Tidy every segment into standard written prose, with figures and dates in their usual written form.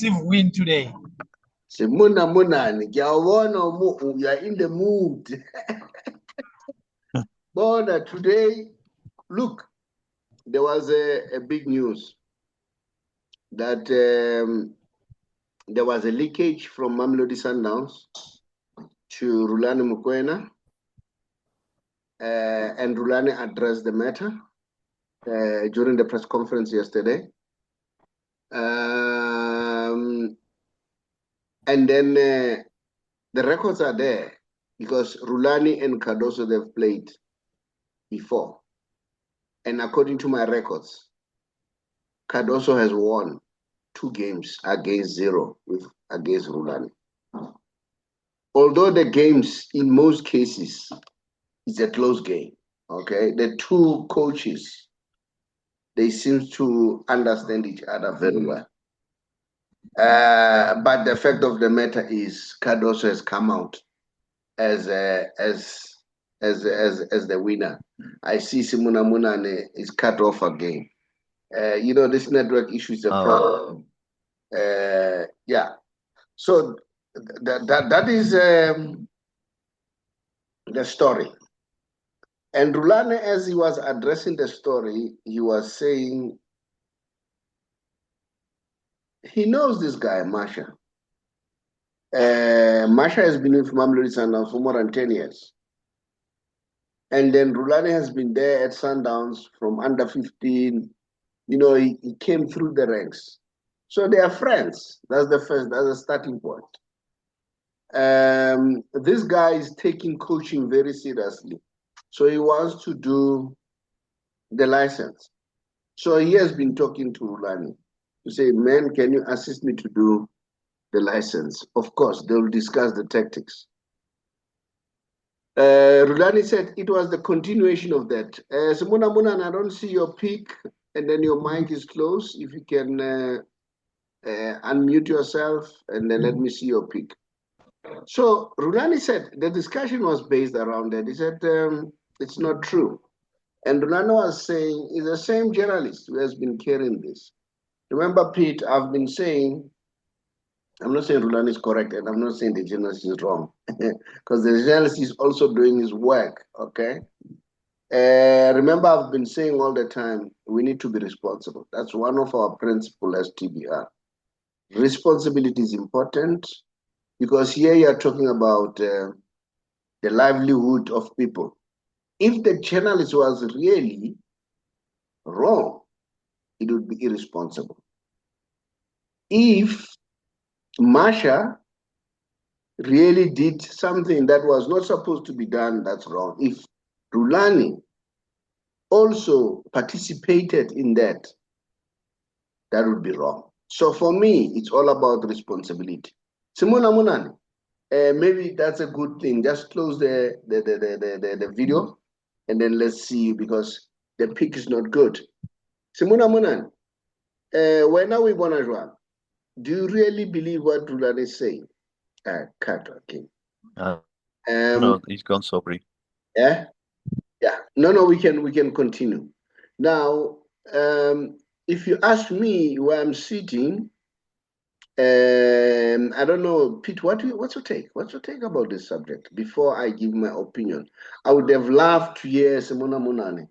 win today. Simuna Munani, you are in the mood. Bona, today, look, there was a big news that there was a leakage from Mamelodi Sundowns to Rhulani Mokwena, and Rhulani addressed the matter during the press conference yesterday. And then the records are there because Rhulani and Cardoso, they've played before. And according to my records, Cardoso has won 2 games against 0 against Rhulani. Although the games, in most cases, is a close game, okay? The 2 coaches, they seem to understand each other very well. But the fact of the matter is Cardoso has come out as the winner. I see Simuna Munane is cut off again. You know, this network issue is a problem. Yeah. So that is the story. And Rhulani, as he was addressing the story, he was saying he knows this guy, Masha. Masha has been with Mamelodi Sundowns for more than 10 years. And then Rhulani has been there at Sundowns from under 15. You know, he came through the ranks. So they are friends. That's the starting point. This guy is taking coaching very seriously. So he wants to do the license. So he has been talking to Rhulani to say, man, can you assist me to do the license? Of course, they will discuss the tactics. Rhulani said it was the continuation of that. Simuna Munan, I don't see your pic, and then your mic is closed. If you can unmute yourself, and then let me see your pic. So Rhulani said the discussion was based around that. He said it's not true. And Rhulani was saying, it's the same journalist who has been carrying this. Remember, Pete, I've been saying, I'm not saying Rhulani is correct, and I'm not saying the journalist is wrong, because the journalist is also doing his work, okay? Remember, I've been saying all the time, we need to be responsible. That's one of our principles as TBR. Responsibility is important, because here you are talking about the livelihood of people. If the journalist was really wrong, it would be irresponsible. If Masha really did something that was not supposed to be done, that's wrong. If Rhulani also participated in that, that would be wrong. So for me, it's all about responsibility. Simona Munani, maybe that's a good thing. Just close the video, and then let's see, because the pic is not good. Simona Munani, when are we gonna run? Do you really believe what Rhulani is saying? Cut, okay. No, he's gone, Saubrey. Yeah, yeah. No, we can continue. Now, if you ask me where I'm sitting, I don't know, Pete. What's your take? What's your take about this subject? Before I give my opinion, I would have loved to hear Simona Munani,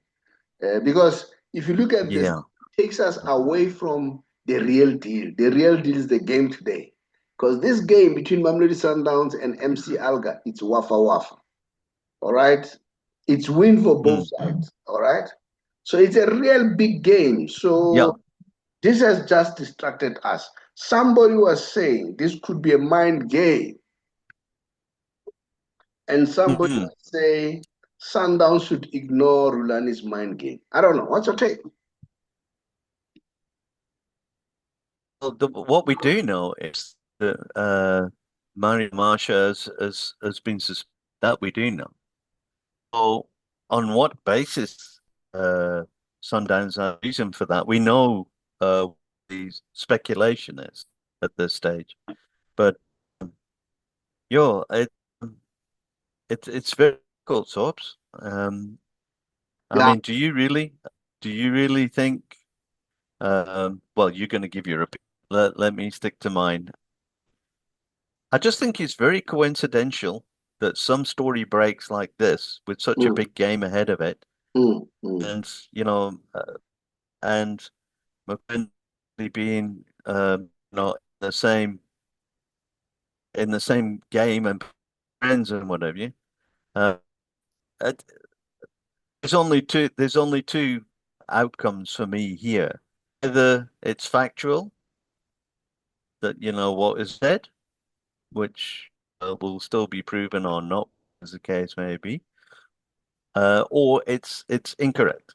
because if you look at this, it takes us away from the real deal. The real deal is the game today. Because this game between Mamelodi Sundowns and MC Alga, it's wafa wafa. All right? It's win for both sides. All right? So it's a real big game. So this has just distracted us. Somebody was saying this could be a mind game. And somebody was saying Sundowns should ignore Rhulani's mind game. I don't know. What's your take? Well, what we do know is that Mario Masha has been suspended. That we do know. So, on what basis Sundowns are reason for that? We know the speculation is at this stage, but it's very difficult, Sobs. I mean, do you really think? Well, you're going to give your opinion. let me stick to mine. I just think it's very coincidental that some story breaks like this with such a mm, big game ahead of it, mm, mm, and and McKinley being in the same game and friends and whatever. Uh, it, there's only two outcomes for me here. Either it's factual that what is said, which will still be proven or not, as the case may be, or it's incorrect,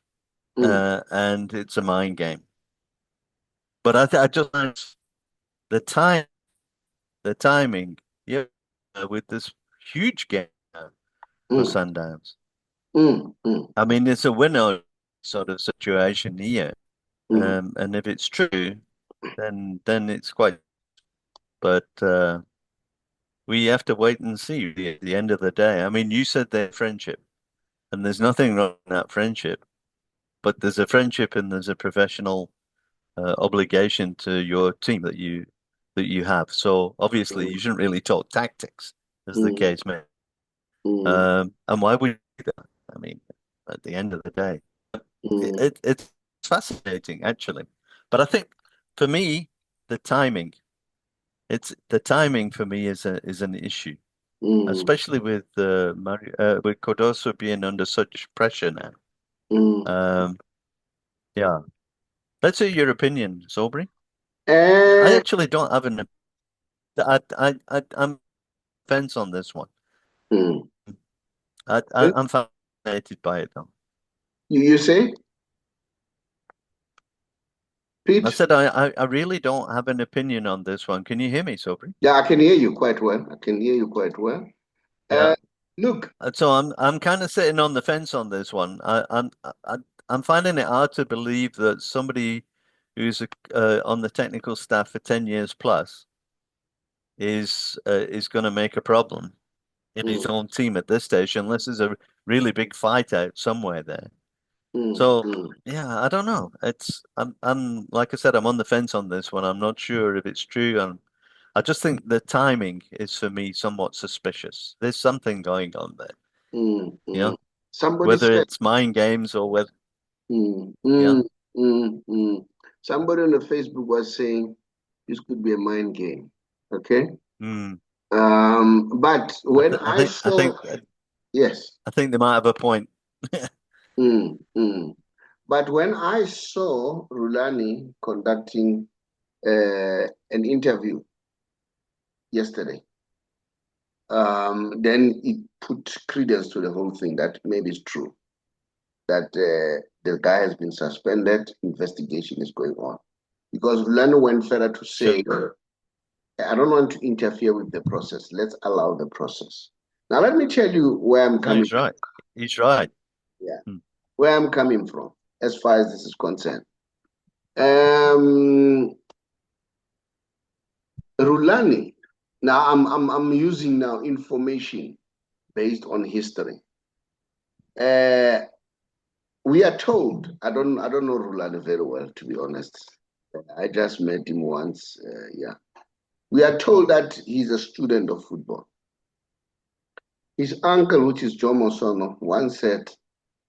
mm, and it's a mind game. But I just find the time the timing, yeah, with this huge game for mm, Sundowns. mm, mm, I mean, it's a winner sort of situation here, mm, and if it's true, then it's quite. But we have to wait and see at the end of the day. I mean, you said their friendship, and there's nothing wrong in that friendship, but there's a friendship and there's a professional obligation to your team that you have. So obviously, you shouldn't really talk tactics, as the mm, case may. mm, And why would you do that? I mean, at the end of the day, mm, it's fascinating actually. But I think for me, the timing, it's the timing for me is an issue, mm, especially with Mario, with Cardoso being under such pressure now. mm. Um, yeah. Let's hear your opinion, Saubrey. I Eh, actually don't have an. I'm fence on this one. mm. I'm fascinated by it though. You say, I Pete? said I really don't have an opinion on this one. Can you hear me, Sobri? Yeah, I can hear you quite well. I can hear you quite well. Uh, Yeah. look, So I'm kind of sitting on the fence on this one. I'm finding it hard to believe that somebody who's on the technical staff for 10 years plus is going to make a problem in his mm, own team at this stage, unless there's a really big fight out somewhere there. mm, So mm, yeah, I don't know. I'm like I said, I'm on the fence on this one. I'm not sure if it's true. I just think the timing is for me somewhat suspicious. There's something going on there, mm, you know, mm. Somebody whether said, it's mind games or whether, mm, yeah. mm, mm, mm. Somebody on the Facebook was saying this could be a mind game. Okay. Hmm. But I, when th I I saw, think yes, I think they might have a point. mm, mm. But when I saw Rhulani conducting an interview yesterday, then it put credence to the whole thing that maybe it's true that the guy has been suspended, investigation is going on. Because Rhulani went further to Sure. say, I don't want to interfere with the process. Let's allow the process. Now, let me tell you where I'm No, coming he's right. He's right. Yeah, Hmm. where I'm coming from as far as this is concerned. Um, Rhulani, now I'm using now information based on history. Uh, we are told, I don't know Rhulani very well, to be honest. I just met him once. Yeah. We are told that he's a student of football. His uncle, which is Jomo Sono, once said,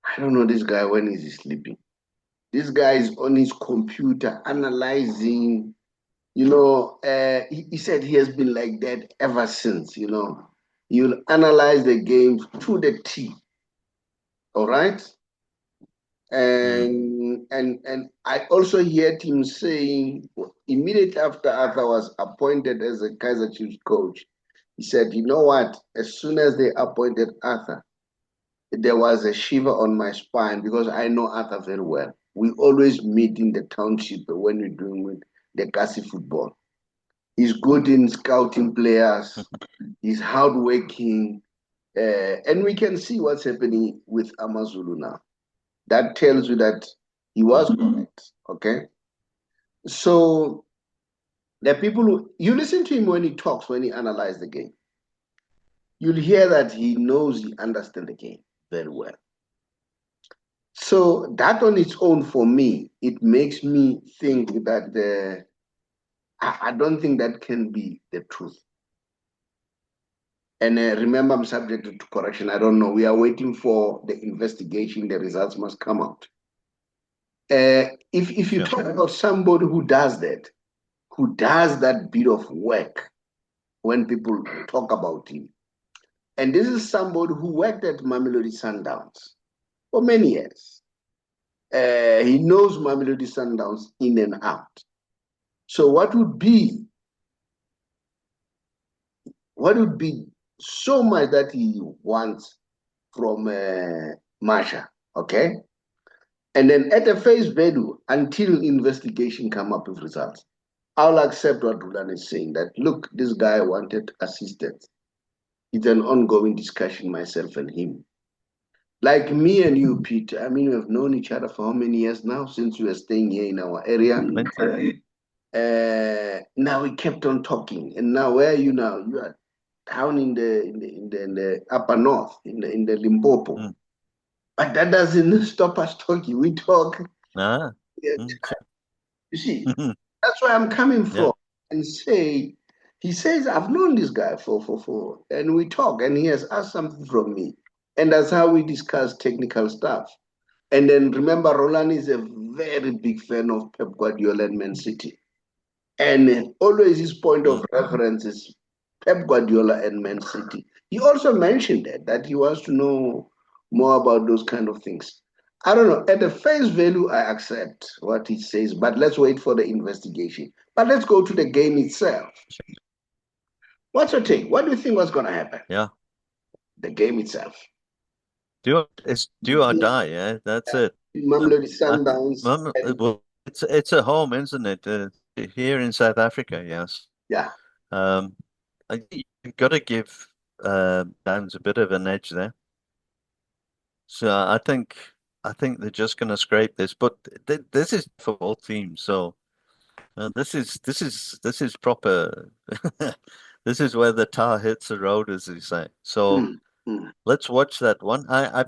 I don't know this guy when is he sleeping. This guy is on his computer analyzing. He said he has been like that ever since. You'll analyze the game to the T. All right. Hmm. And I also heard him saying immediately after Arthur was appointed as a Kaizer Chiefs coach, he said, you know what? As soon as they appointed Arthur, there was a shiver on my spine because I know Arthur very well. We always meet in the township when we're doing with the Kasi football. He's good in scouting players. He's hardworking. And we can see what's happening with Amazulu now. That tells you that he was Hmm. correct. Okay. So the people you listen to him when he talks, when he analyzes the game, you'll hear that he knows, he understands the game very well. So that on its own, for me, it makes me think that I don't think that can be the truth. And remember, I'm subject to correction. I don't know. We are waiting for the investigation. The results must come out. If you talk about somebody who does that bit of work when people talk about him, and this is somebody who worked at Mamelodi Sundowns for many years. He knows Mamelodi Sundowns in and out. So what would be so much that he wants from Masha, okay? And then at the face value, until investigation come up with results, I'll accept what Rhulani is saying, that look, this guy wanted assistance. It's an ongoing discussion, myself and him. Like me and you, Pete, I mean, we've known each other for how many years now, since we were staying here in our area? Now we kept on talking. And now where are you now? You are down in the upper north, in the Limpopo. Mm. But that doesn't stop us talking. We talk. Ah. You see, that's where I'm coming from. And he says, I've known this guy for, and we talk, and he has asked something from me. And that's how we discuss technical stuff. And then remember, Rhulani is a very big fan of Pep Guardiola and Man City. And always his point of reference is Pep Guardiola and Man City. He also mentioned that he wants to know more about those kind of things. I don't know. At the face value, I accept what he says, but let's wait for the investigation. But let's go to the game itself. What's your take? What do you think was going to happen? Yeah. The game itself. It's do or die, yeah. That's it. Mamelodi Sundowns. Well, it's a home, isn't it? Here in South Africa, yes. Yeah. You've got to give Downs a bit of an edge there. So I think they're just going to scrape this, but this is football team, so this is proper. This is where the tar hits the road, as they say. So let's watch that one. I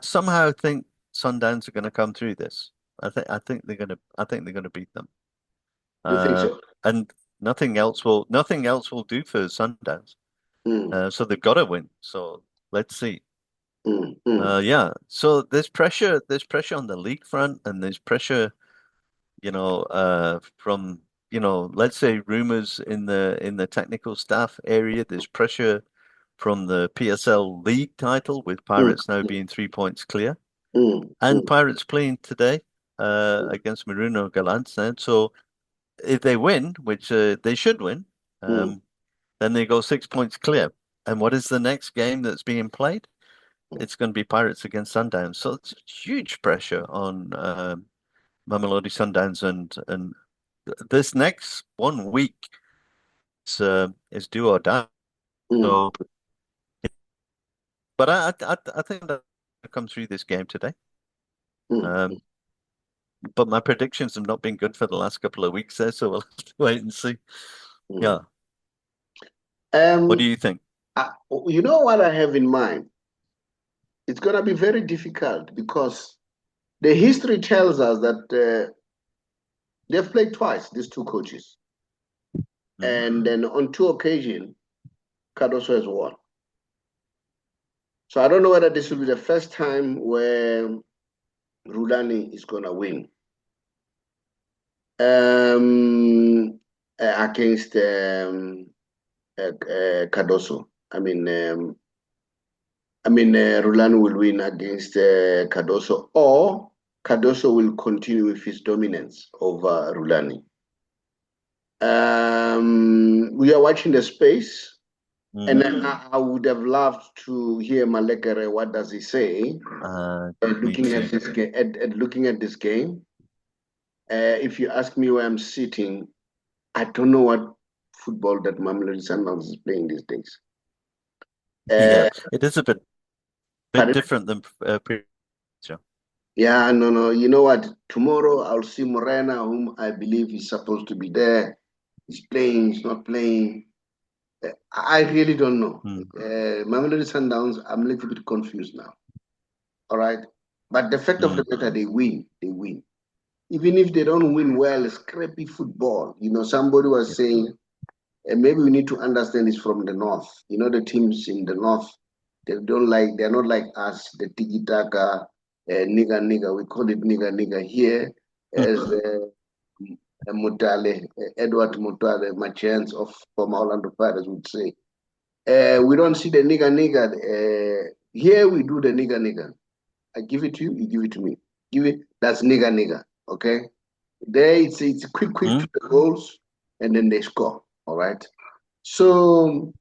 somehow think Sundowns are going to come through this. I think they're going to beat them. You think so? And nothing else will do for Sundowns. So they've got to win. So let's see. Yeah. So there's pressure on the league front, and there's pressure, from, let's say rumors in the technical staff area. There's pressure from the PSL league title, with Pirates now being 3 points clear. And Pirates playing today against Maruno Gallants now. So if they win, which they should win, then they go 6 points clear. And what is the next game that's being played? It's going to be Pirates against Sundowns. So it's huge pressure on Mamelodi Sundowns, and this next 1 week is do or die. So, but I think that I'll come through this game today. But my predictions have not been good for the last couple of weeks there, so we'll have to wait and see. Yeah. What do you think? You know what I have in mind? It's going to be very difficult, because the history tells us that they've played twice, these two coaches. And then on 2 occasions, Cardoso has won. So I don't know whether this will be the first time where Rhulani is going to win against Cardoso. Rhulani will win against Cardoso, or Cardoso will continue with his dominance over Rhulani. We are watching the space, and I would have loved to hear Malekker. What does he say? Looking at this game, if you ask me where I'm sitting, I don't know what football that Mamelodi Sundowns is playing these days. Yeah, it is a bit different than previous. Yeah, no. You know what? Tomorrow I'll see Morena, whom I believe is supposed to be there. He's playing, he's not playing. I really don't know. Mamelodi Sundowns, I'm a little bit confused now. All right. But the fact of the matter, they win. even if they don't win well, scrappy football. You know, somebody was saying, and maybe we need to understand this from the north. You know, the teams in the north, they're not like us, the tiki-taka, nigga, nigga. We call it nigga, nigga here, as Mutale, Edward Mutale, my chance of from Orlando Pirates would say. We don't see the nigga, nigga. Here we do the nigga, nigga. I give it to you, you give it to me. Give it, that's nigga, nigga. Okay? There it's quick to the goals, and then they score. All right. So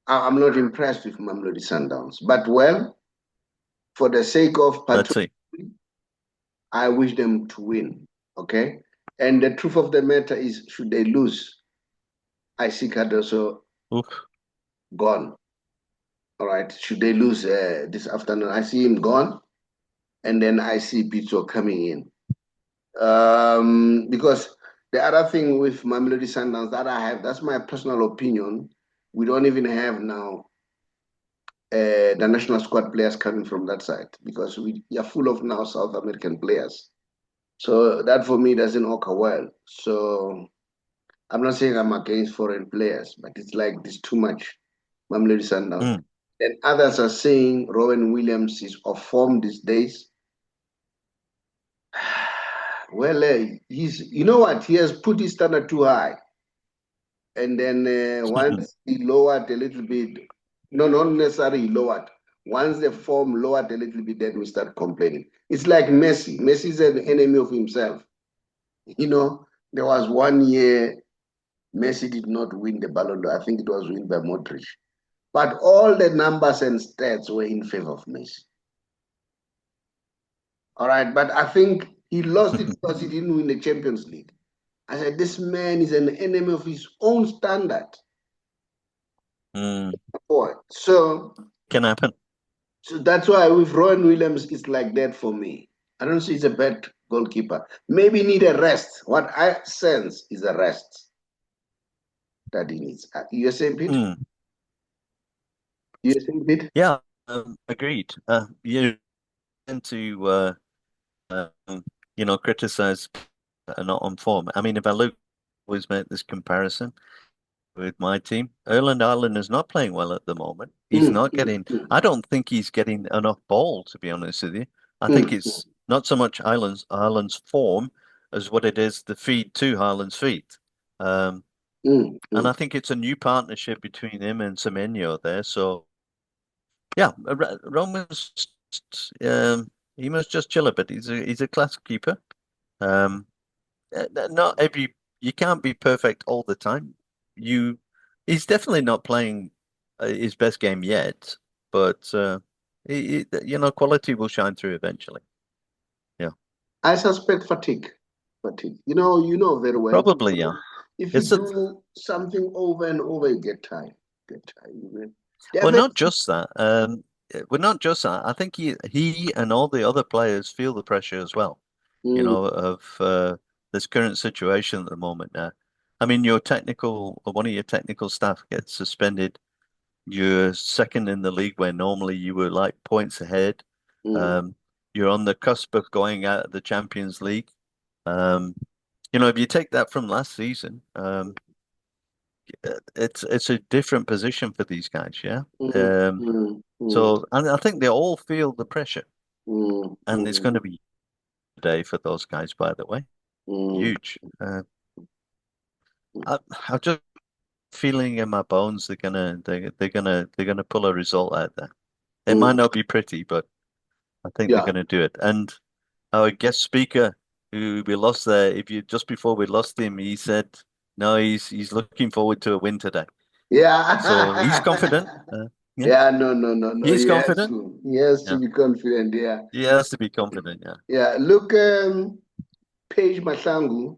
I'm not impressed with Mamelodi Sundowns, but well, for the sake of patriotism, I wish them to win. Okay, and the truth of the matter is, should they lose, I see Cardoso gone. All right, should they lose this afternoon, I see him gone, and then I see Pizzo coming in. Because the other thing with Mamelodi Sundowns that I have, that's my personal opinion, we don't even have now the national squad players coming from that side, because we are full of now South American players. So that for me doesn't occur well. So I'm not saying I'm against foreign players, but it's like this too much. Mamelodi Sundowns. And others are saying Rowan Williams is off form these days. Well, he's, you know what, he has put his standard too high. And then once he lowered a little bit, no, not necessarily lowered. Once the form lowered a little bit, then we start complaining. It's like Messi. Messi is an enemy of himself. You know, there was 1 year Messi did not win the Ballon d'Or. I think it was won by Modric. But all the numbers and stats were in favor of Messi. All right, but I think he lost it because he didn't win the Champions League. I said, this man is an enemy of his own standard. So can happen. So that's why with Rowan Williams, it's like that for me. I don't see he's a bad goalkeeper. Maybe need a rest. What I sense is a rest that he needs. You're saying, Pete? You're saying, Pete? Yeah, agreed. You tend to you know, criticize not on form. I mean, if I look, always make this comparison with my team. Erland Haaland is not playing well at the moment. He's not getting, I don't think he's getting enough ball, to be honest with you. I think it's not so much Haaland's form as what it is the feed to Haaland's feet. And I think it's a new partnership between him and Semenyo there. So, yeah, Roman's, he must just chill a bit. He's a class keeper. Not every, you can't be perfect all the time. He's definitely not playing his best game yet, but you know, quality will shine through eventually. Yeah, I suspect fatigue. You know very well. Probably, yeah. If you do something over and over, you get tired. Well, not just that. Well, not just that. I think he and all the other players feel the pressure as well. You know, of this current situation at the moment now. I mean, one of your technical staff gets suspended. You're second in the league where normally you were like points ahead. You're on the cusp of going out of the Champions League. You know, if you take that from last season, it's a different position for these guys, yeah. So I think they all feel the pressure, and it's going to be a day for those guys, by the way. Huge. I'm just feeling in my bones they're gonna pull a result out there. It might not be pretty, but I think they're gonna do it. And our guest speaker, who we lost there, just before we lost him, he said no, he's looking forward to a win today. Yeah. So he's confident. No. He's confident. He has to be confident. Yeah. He has to be confident. Yeah. Yeah. Look, Paige Mahlangu,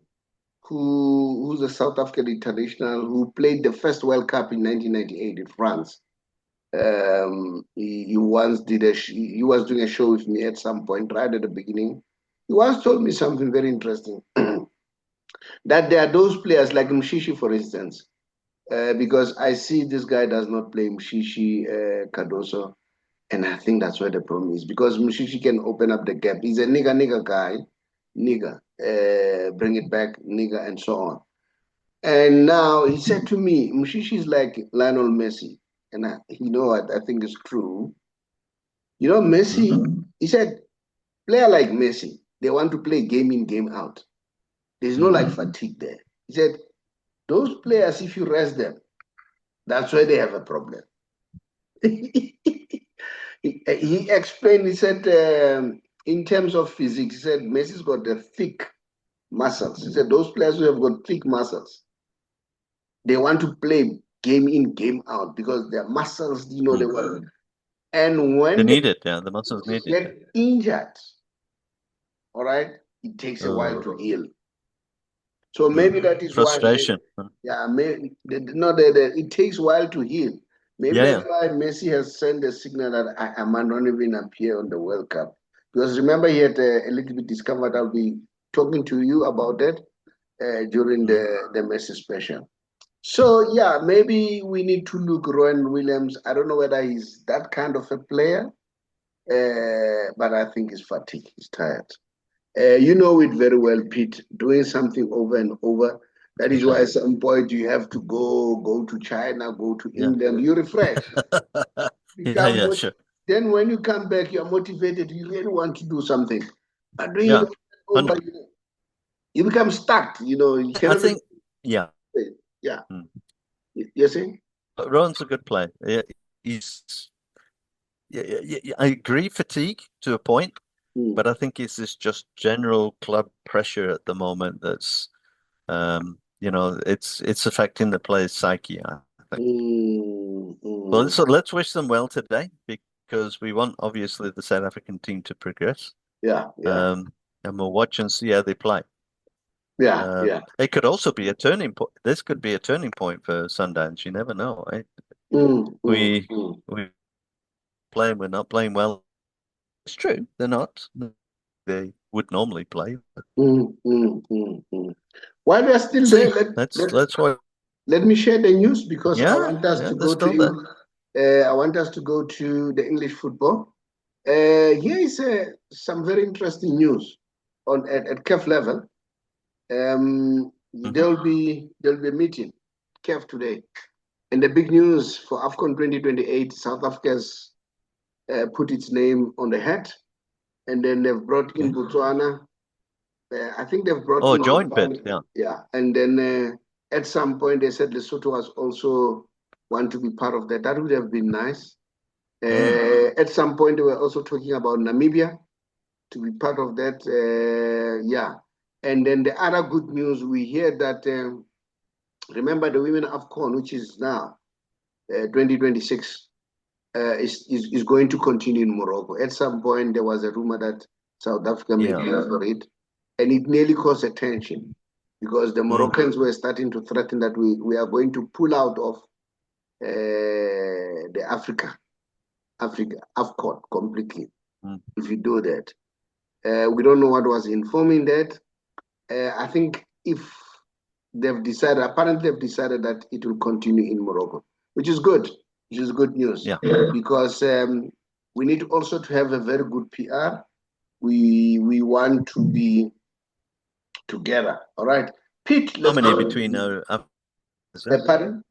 who's a South African international who played the first World Cup in 1998 in France. He once he was doing a show with me at some point right at the beginning. He once told me something very interesting. That there are those players like Mshishi, for instance, because I see this guy does not play Mshishi, Cardoso. And I think that's where the problem is, because Mushishi can open up the gap. He's a nigga guy, bring it back, nigga, and so on. And now he said to me, Mushishi is like Lionel Messi. And you know what? I think it's true. You know, Messi, he said, player like Messi, they want to play game in, game out. There's no like fatigue there. He said, those players, if you rest them, that's where they have a problem. He explained, he said, in terms of physics, he said, Messi's got the thick muscles. He said, those players who have got thick muscles, they want to play game in, game out because their muscles, you know, they work. And when they need it, yeah, the muscles need get it. injured, all right, it takes a while to heal. So maybe that is frustration. Why, yeah, maybe it takes a while to heal. Maybe that's why Messi has sent a signal that I might not even appear on the World Cup. Because remember, he had a little bit discovered. I'll be talking to you about that during the Messi special. So yeah, maybe we need to look Rowan Williams. I don't know whether he's that kind of a player, but I think he's fatigued. He's tired. You know it very well, Pete. Doing something over and over. That is why at some point you have to go to China, go to England. You refresh. Sure. Then when you come back, you're motivated. You really want to do something. But doing it over, you become stuck. You know. You I think. Yeah. You're saying? Rowan's a good player. He's. I agree, fatigue to a point, but I think it's this just general club pressure at the moment that's, you know, it's affecting the players' psyche, I think. Well, so let's wish them well today, because we want obviously the South African team to progress. And we'll watch and see how they play. It could also be a turning point. This could be a turning point for Sundowns. You never know, right? We playing, we're not playing well. It's true, they're not. They would normally play. While we are still there, let's watch. Let me share the news, because I want us to go to I want us to go to the English football. Here is some very interesting news at CAF level. There'll be a meeting CAF today, and the big news for AFCON 2028, South Africa's put its name on the hat, and then they've brought in Botswana. I think they've brought in joint bid, and then at some point they said Lesotho was also want to be part of that. That would have been nice. At some point they were also talking about Namibia to be part of that. And then the other good news, we hear that remember the Women AFCON, which is now 2026. Is going to continue in Morocco. At some point, there was a rumor that South Africa may be for it, and it nearly caused attention, because the Moroccans were starting to threaten that we are going to pull out of the Africa AFCON completely if you do that. We don't know what was informing that. I think if they've decided, apparently they've decided that it will continue in Morocco, which is good. Which is good news, because we need also to have a very good PR. We want to be together. All right, Pete. Harmony between our. Pardon?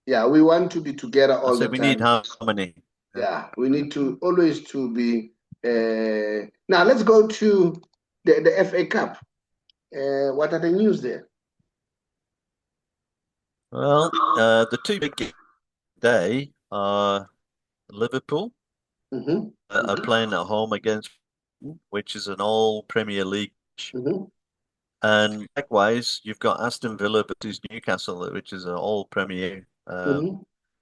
Yeah, we want to be together all the time. We need harmony. Yeah, we need to always to be. Now let's go to the FA Cup. What are the news there? Well, the two big games today are Liverpool are playing at home against, which is an all Premier League. And likewise, you've got Aston Villa versus Newcastle, which is an all Premier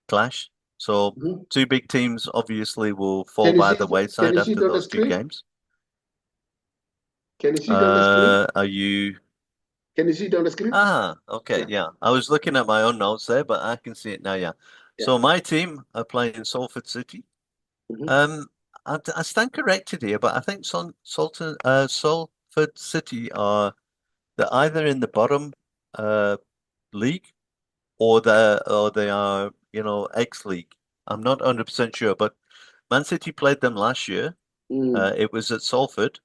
clash. So two big teams obviously will fall by the wayside after those two games. Can you see it on the screen? Are you? Can you see it on the screen? Okay, yeah. I was looking at my own notes there, but I can see it now, yeah. So my team are playing Salford City. I stand corrected here, but I think Salford City are they're either in the bottom league or they are, you know, X League. I'm not 100% sure, but Man City played them last year. It was at Salford,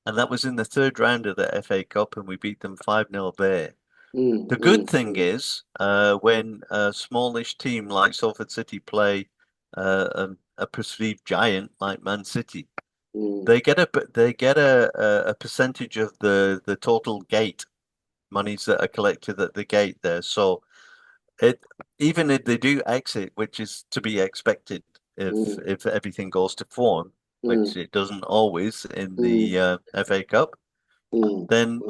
and that was in the third round of the FA Cup, and we beat them 5-0 there. The good thing is, when a smallish team like Salford City play a perceived giant like Man City, they get a percentage of the total gate monies that are collected at the gate there. So it even if they do exit, which is to be expected if everything goes to form, which it doesn't always in the FA Cup, then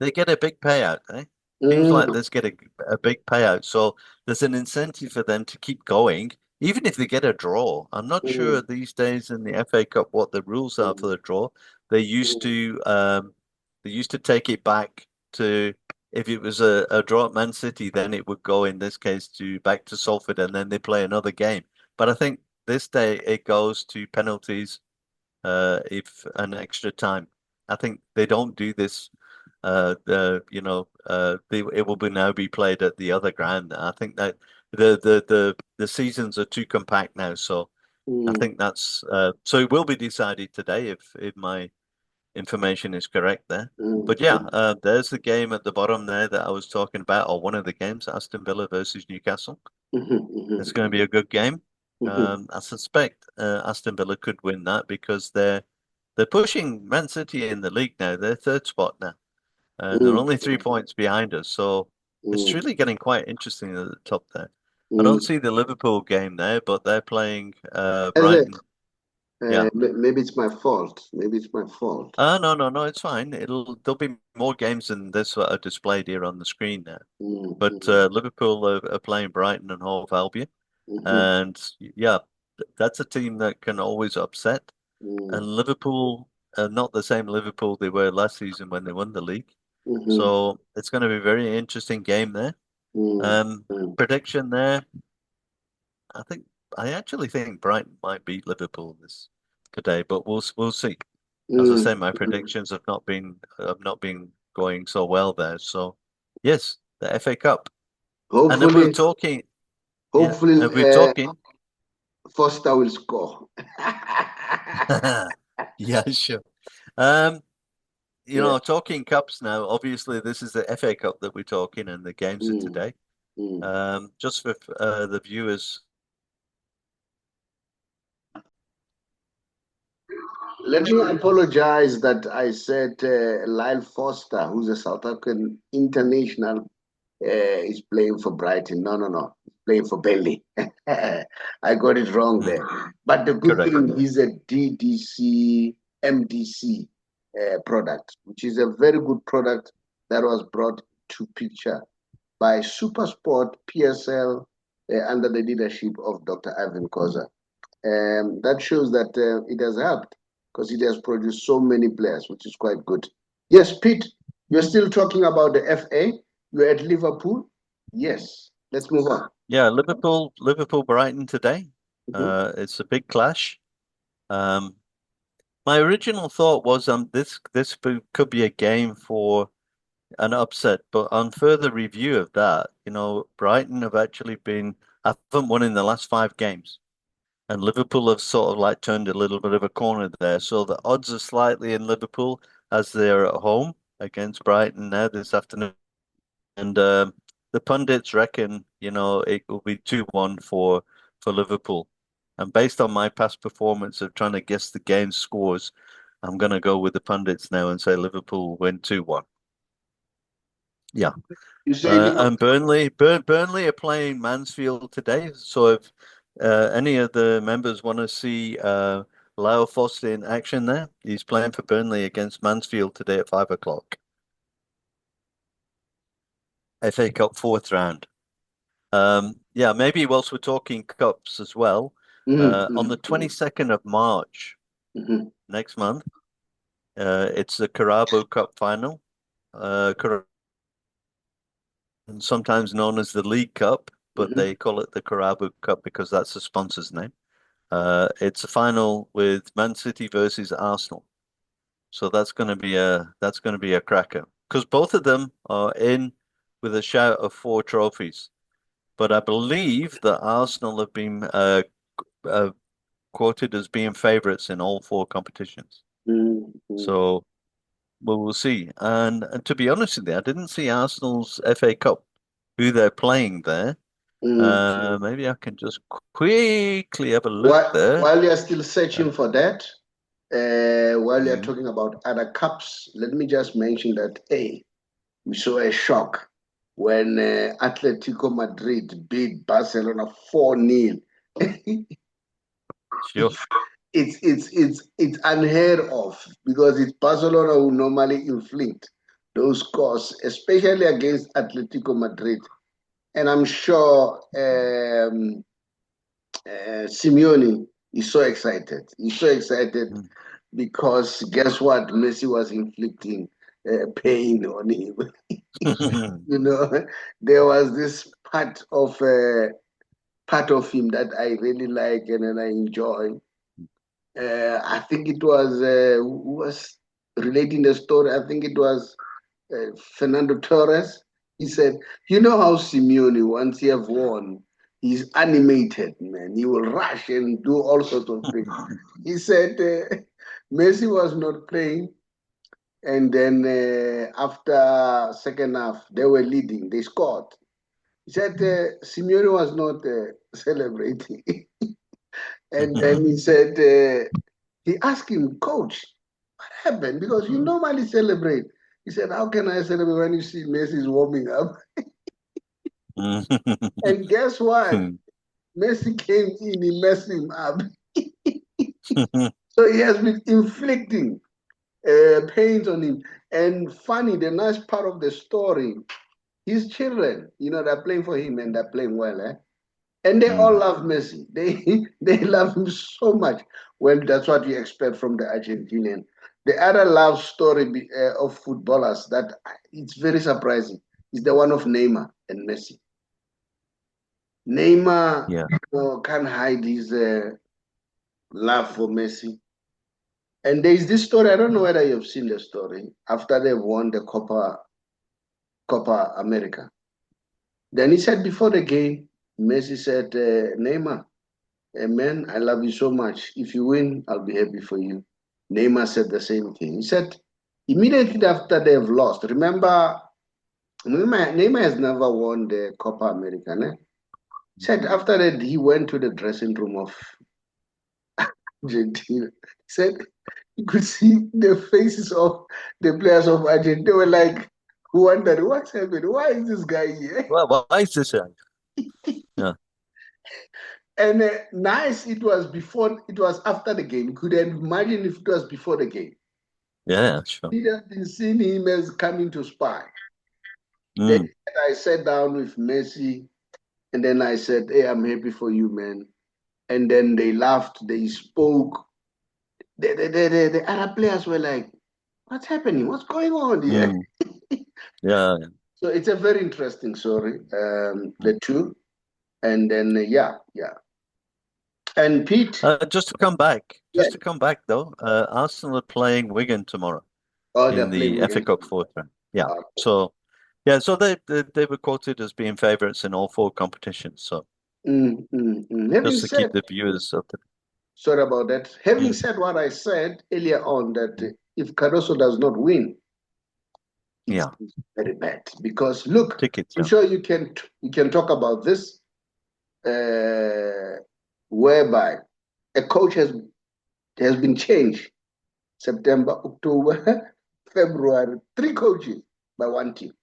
they get a big payout, eh? Teams like this get a big payout. So there's an incentive for them to keep going, even if they get a draw. I'm not sure these days in the FA Cup what the rules are for the draw. They used to take it back to if it was a draw at Man City, then it would go in this case to back to Salford and then they play another game. But I think this day it goes to penalties if an extra time. I think they don't do this it will now be played at the other ground. I think that the seasons are too compact now, so I think that's so it will be decided today if my information is correct there. But yeah, there's the game at the bottom there that I was talking about, or one of the games, Aston Villa versus Newcastle. It's going to be a good game. I suspect Aston Villa could win that because they're pushing Man City in the league now. They're third spot now. And they're only 3 points behind us. So it's really getting quite interesting at the top there. I don't see the Liverpool game there, but they're playing Brighton. Yeah. Maybe it's my fault. Maybe it's my fault. No, it's fine. There'll be more games than this that are displayed here on the screen now. But Liverpool are playing Brighton and Hove Albion. And yeah, that's a team that can always upset. And Liverpool are not the same Liverpool they were last season when they won the league. So it's going to be a very interesting game there. Prediction there. I actually think Brighton might beat Liverpool today, but we'll see. As I say, my predictions have not been going so well there. So yes, the FA Cup. Hopefully, and then we're talking. Hopefully, we're talking. Foster will score. Yeah, sure. Talking cups now, obviously this is the FA Cup that we're talking and the games are today. Just for the viewers. Let me apologize that I said Lyle Foster, who's a South African international, is playing for Brighton. No. He's playing for Burnley. I got it wrong there. But the good thing, he's a DDC, MDC product, which is a very good product that was brought to picture by SuperSport PSL under the leadership of Dr. Ivan Koza. That shows that it has helped because it has produced so many players, which is quite good. Yes, Pete, you're still talking about the FA. You're at Liverpool. Yes, let's move on. Yeah, Liverpool, Brighton today. It's a big clash. My original thought was this could be a game for an upset, but on further review of that, Brighton have actually haven't won in the last 5 games. And Liverpool have sort of like turned a little bit of a corner there. So the odds are slightly in Liverpool as they're at home against Brighton now this afternoon. And the pundits reckon, it will be 2-1 for Liverpool. And based on my past performance of trying to guess the game scores, I'm going to go with the pundits now and say Liverpool win 2-1. Yeah. And Burnley are playing Mansfield today. So if any of the members want to see Lyle Foster in action there, he's playing for Burnley against Mansfield today at 5 o'clock. FA Cup 4th round. Maybe whilst we're talking cups as well, on the 22nd of March next month, it's the Carabao Cup final. And sometimes known as the League Cup, but they call it the Carabao Cup because that's the sponsor's name. It's a final with Man City versus Arsenal, so that's going to be a cracker because both of them are in with a shout of 4 trophies. But I believe that Arsenal have been quoted as being favourites in all 4 competitions. So we'll see. And to be honest with you, I didn't see Arsenal's FA Cup, who they're playing there. Maybe I can just quickly have a look there. While you're still searching for that, while you're talking about other cups, let me just mention that, we saw a shock when Atletico Madrid beat Barcelona 4-0. Sure. It's unheard of, because it's Barcelona who normally inflict those scores, especially against Atletico Madrid. And I'm sure Simeone is so excited. He's so excited because guess what? Messi was inflicting pain on him. You know, there was this part of him that I really like and I enjoy. I think it was who was relating the story. I think it was Fernando Torres. He said, "You know how Simeone, once he have won, he's animated, man. He will rush and do all sorts of things." He said Messi was not playing, and then after second half, they were leading. They scored. He said Simeone was not celebrating. And then he said, he asked him, "Coach, what happened? Because you normally celebrate." He said, "How can I celebrate when you see Messi warming up?" And guess what? Messi came in, he messed him up. So he has been inflicting pains on him. And funny, the nice part of the story, his children, they're playing for him and they're playing well, and they all love Messi. They love him so much. Well, that's what you expect from the Argentinian. The other love story of footballers that it's very surprising is the one of Neymar and Messi. Neymar can't hide his love for Messi. And there is this story, I don't know whether you've seen the story, after they won the Copa America. Then he said before the game, Messi said, "Neymar, man, I love you so much. If you win, I'll be happy for you." Neymar said the same thing. He said, immediately after they've lost, remember, Neymar has never won the Copa America. He said after that, he went to the dressing room of Argentina. He said you could see the faces of the players of Argentina. They were like, wondering, what's happening? Why is this guy here? Well, why is this? Yeah. And nice, it was after the game. You could imagine if it was before the game. Yeah, sure. He'd have been seeing him as coming to spy. Then I sat down with Messi, and then I said, "Hey, I'm happy for you, man." And then they laughed, they spoke. The other players were like, "What's happening? What's going on here?" Yeah. So it's a very interesting story, the two. And then, yeah. And Pete? Just to come back though, Arsenal are playing Wigan tomorrow in the FA Cup fourth round. Yeah. So they were quoted as being favourites in all 4 competitions. So just to keep the viewers up to. Sorry about that. Having said what I said earlier on, that if Caruso does not win, it's very bad. Because look, I'm sure you can talk about this, whereby a coach has been changed. September, October, February, 3 coaches by one team.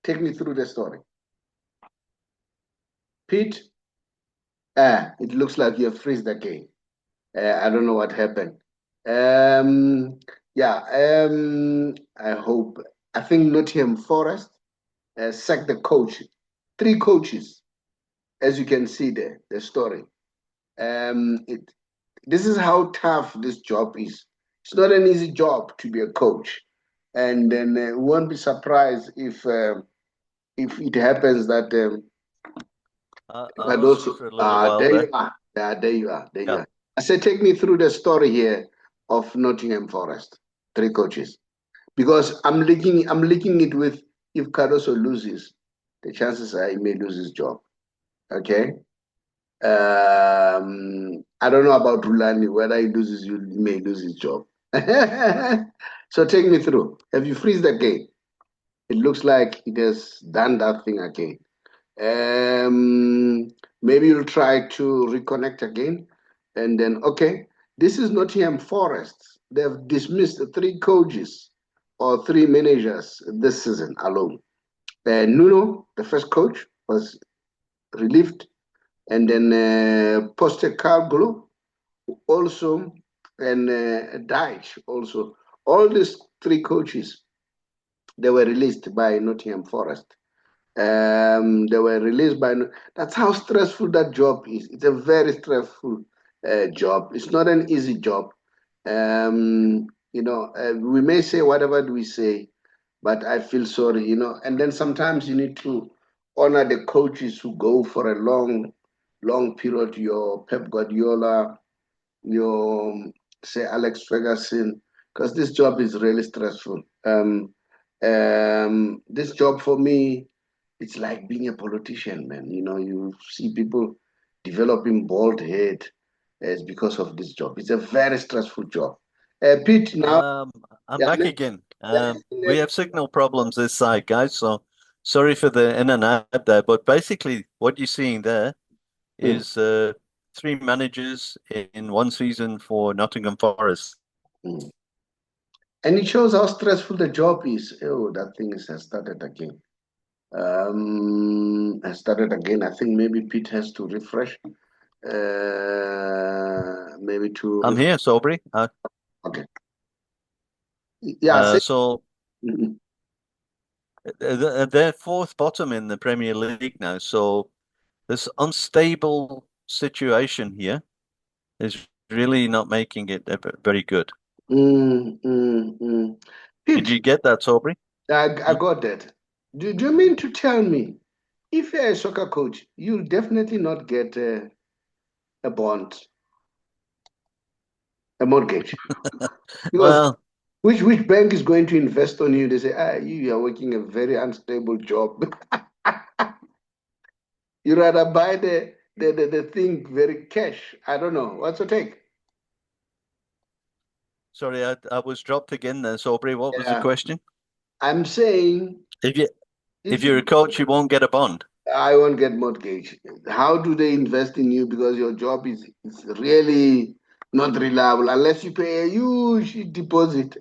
Take me through the story. Pete, it looks like you have freezed the game. I don't know what happened. I think Nottingham Forest sacked the coach. 3 coaches, as you can see there, the story. This is how tough this job is. It's not an easy job to be a coach. And then we won't be surprised if it happens that I lost you for a little while there. There you are. I said, take me through the story here of Nottingham Forest, 3 coaches, because I'm linking it with if Caruso loses, the chances are he may lose his job. Okay. I don't know about Rhulani, whether he loses, he may lose his job. So take me through. Have you freezed again? It looks like it has done that thing again. Maybe you'll try to reconnect again. And then, okay, this is Nottingham Forest. They've dismissed three coaches or three managers this season alone. Nuno, the first coach, was relieved. And then Postecoglou also, and Dyche also. All these three coaches, they were released by Nottingham Forest. They were released by. That's how stressful that job is. It's a very stressful job. It's not an easy job. We may say whatever we say, but I feel sorry. And then sometimes you need to honor the coaches who go for a long period. Your Pep Guardiola, your say Alex Ferguson, because this job is really stressful. This job for me, it's like being a politician, man. You see people developing bald head as because of this job. It's a very stressful job. Pete, now, I'm yeah, back let- again. let- We have signal problems this side, guys, so sorry for the in and out there. But basically, what you're seeing there mm, is three managers in one season for Nottingham Forest. mm. And it shows how stressful the job is. Oh, that thing has started again. Has started again. I think maybe Pete has to refresh. Maybe to I'm here, Saubrey. okay. Yeah, So mhm. they're fourth bottom in the Premier League now. So this unstable situation here is really not making it very good. Mm, mm, mm. Did Pete, you get that, Saubrey? I got that. Do you mean to tell me if you're a soccer coach, you'll definitely not get a bond, a mortgage? Because Well, which bank is going to invest on you? They say, you are working a very unstable job. You rather buy the thing very cash. I don't know. What's your take? sorry, I was dropped again there, Saubrey. What was the Yeah, question? I'm saying If you if if you're a you coach, you won't get a bond. I won't get mortgage. How do they invest in you? Because your job is really not reliable unless you pay a huge deposit.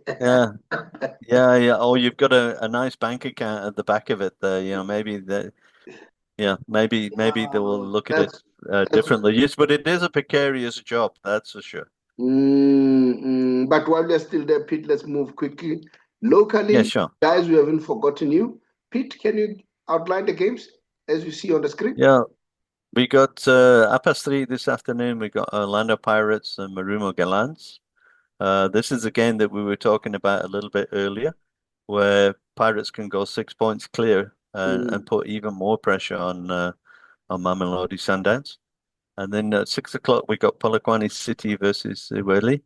Yeah, yeah. Oh, you've got a nice bank account at the back of it there. Maybe that. Yeah, maybe they will Wow, look at it that's differently. Yes, but it is a precarious job, that's for sure. But while we're still there, Pete, let's move quickly. Yeah, Locally, sure. guys, we haven't forgotten you. Pete, can you outline the games as you see on the screen? Yeah, we got @3 this afternoon. We got Orlando Pirates and Marumo Gallants. This is a game that we were talking about a little bit earlier, where Pirates can go 6 points clear and Mm, put even more pressure on Mamelodi Sundowns. And then at 6 o'clock we got Polokwane City versus Siwaleli.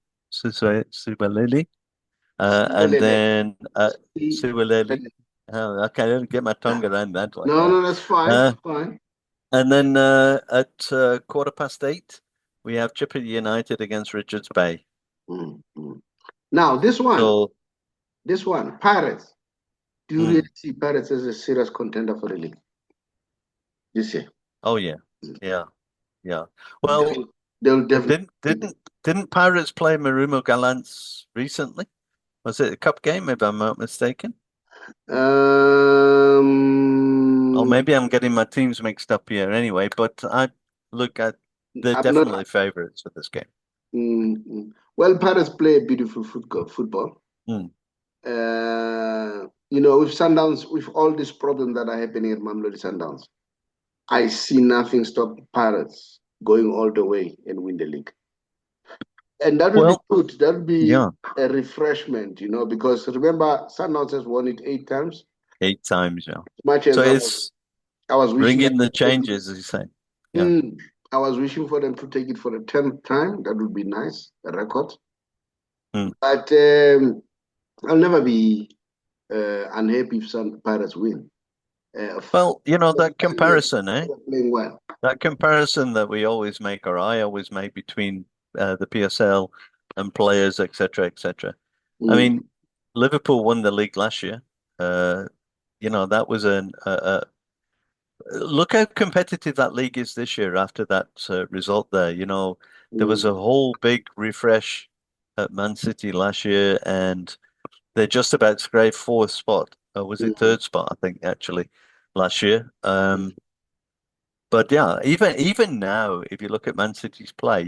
And Lelekker. then Siwaleli. Lelekker. Oh, I can't get my tongue around that like No, that. no, that's fine. Uh, That's fine. and then at 8:15 we have Chippa United against Richards Bay. Mm, mm. Now, So, this one, Pirates. Do you really mm, see Pirates as a serious contender for the league this year? oh yeah, yeah, yeah. They'll, Well, they'll uh, definitely. didn't didn't didn't Pirates play Marumo Gallants recently? Was it a cup game, if I'm not mistaken? Or Um, maybe I'm getting my teams mixed up here anyway, but I look at they're I'm not. definitely favorites for this game. Well, Pirates play a beautiful football. Mm. With Sundowns, with all these problems that are happening at Mamelodi Sundowns, I see nothing stop Pirates going all the way and win the league. And that will be Well, good. That will be yeah, a refreshment, because remember, Sundowns has won it 8 times. 8 times, yeah. As much So as it's I was bring wishing in the changes, as you say. Yeah. I was wishing for them to take it for the 10th time. That would be nice, a record. Mm. But I'll never be unhappy if some Pirates win. Well, that Playing well. comparison, eh? They're playing well. that comparison that we always make, or I always make, between the PSL and players, etc., etc. I Mm, mean, Liverpool won the league last year. That was look how competitive that league is this year after that result there. There was mm, a whole big refresh at Man City last year, and they just about scraped fourth spot. Or was it mm, third spot, I think, actually, last year. But yeah, even now, if you look at Man City's play,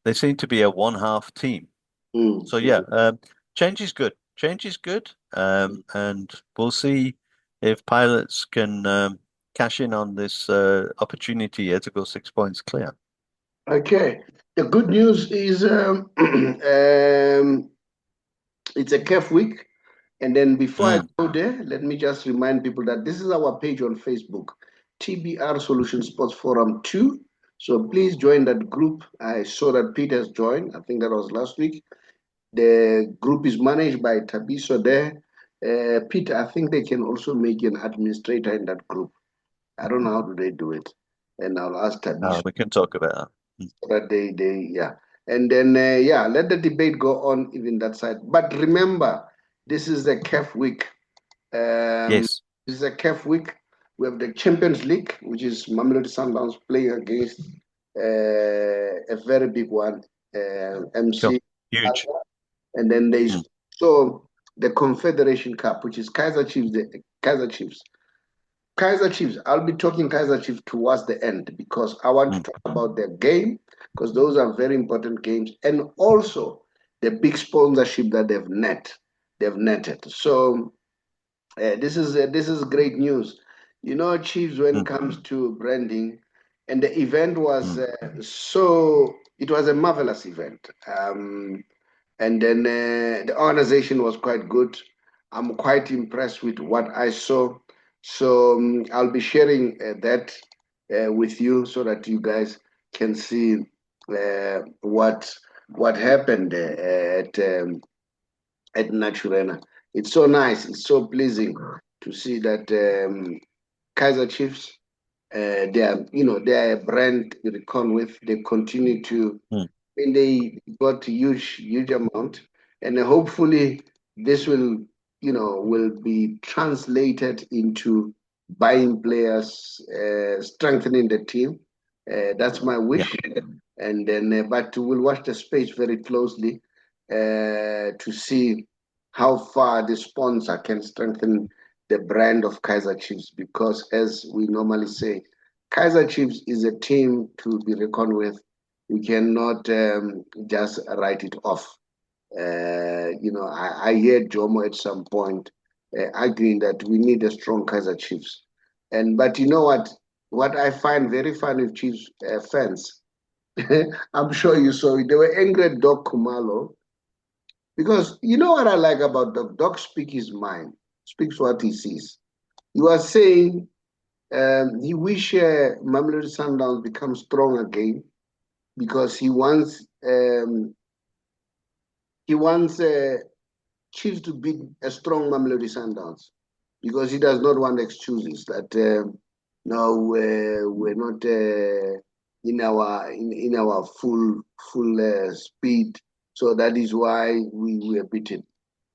they seem to be a one half team. mm, So yeah, mm, change is good. Change is good. mm. And we'll see if pilots can cash in on this opportunity here to go 6 points clear. Okay. The good news is it's a CAF week. And then before I Mm, go there, let me just remind people that this is our page on Facebook, TBR Solution Sports Forum 2. So please join that group. I saw that Pete has joined. I think that was last week. The group is managed by Tabiso there. Pete, I think they can also make you an administrator in that group. I don't know how do they do it. And I'll ask Tabiso we can talk about that. that yeah. And then, yeah, let the debate go on even that side. But remember, this is the CAF week. Yes. This is a CAF week. We have the Champions League, which is Mamelodi Sundowns playing against a very big one, Sure. MC. Huge. And then there's Mm, so the Confederation Cup, which is Kaizer Chiefs, the Kaizer Chiefs. Kaizer Chiefs, I'll be talking Kaizer Chiefs towards the end because I want to mm, talk about their game because those are very important games and also the big sponsorship that they've netted. So this is great news. Chiefs when it mm, comes to branding, and the event was mm. it was a marvelous event. And then the organization was quite good. I'm quite impressed with what I saw. So I'll be sharing that with you so that you guys can see what happened at Naturena. It's so nice. It's so pleasing to see that Kaizer Chiefs, they are a brand to reckon with. They continue to, Mm. and they got a huge amount, and hopefully this will be translated into buying players, strengthening the team. That's my Yeah. wish, and then but we'll watch the space very closely to see how far the sponsor can strengthen the brand of Kaizer Chiefs, because as we normally say, Kaizer Chiefs is a team to be reckoned with. You cannot just write it off. I heard Jomo at some point arguing that we need a strong Kaizer Chiefs. But you know what? What I find very funny with Chiefs fans, I'm sure you saw it. They were angry at Doc Kumalo because you know what I like about Doc? Doc speaks his mind, speaks what he sees. You are saying he wish Mamelodi Sundowns become strong again because he wants Chiefs to beat a strong Mamelodi Sundowns because he does not want excuses that no, we're not in our full speed, so that is why we were beaten.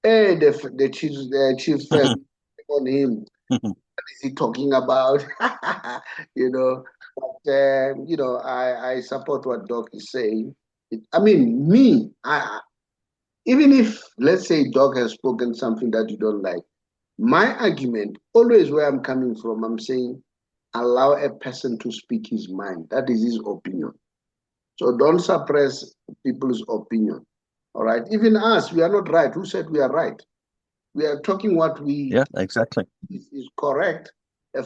Hey, the Chiefs fans on him. What is he talking about? you know, I support what Doc is saying. I mean, even if, let's say, Doc has spoken something that you don't like, my argument, always where I'm coming from, I'm saying, allow a person to speak his mind. That is his opinion. So don't suppress people's opinion. All right. Even us, we are not right. Who said we are right? We are talking what we Yeah, exactly. is correct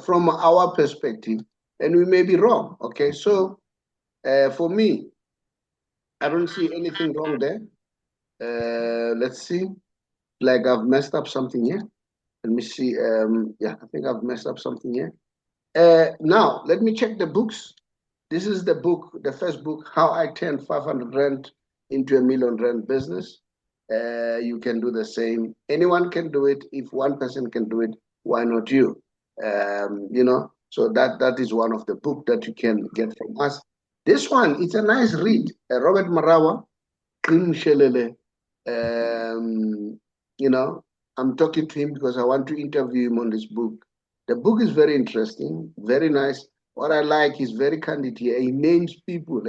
from our perspective, and we may be wrong. Okay. So for me, I don't see anything wrong there. Let's see. Like I've messed up something here. Let me see. Yeah, I think I've messed up something here. Now, let me check the books. This is the book, the first book, How I Turned 500 Rand into a Million Rand Business. You can do the same. Anyone can do it. If one person can do it, why not you? So that is one of the book that you can get from us. This one, it's a nice read. Robert Marawa, Krim Shelele. You know, I'm talking to him because I want to interview him on this book. The book is very interesting, very nice. What I like is very candid here. He names people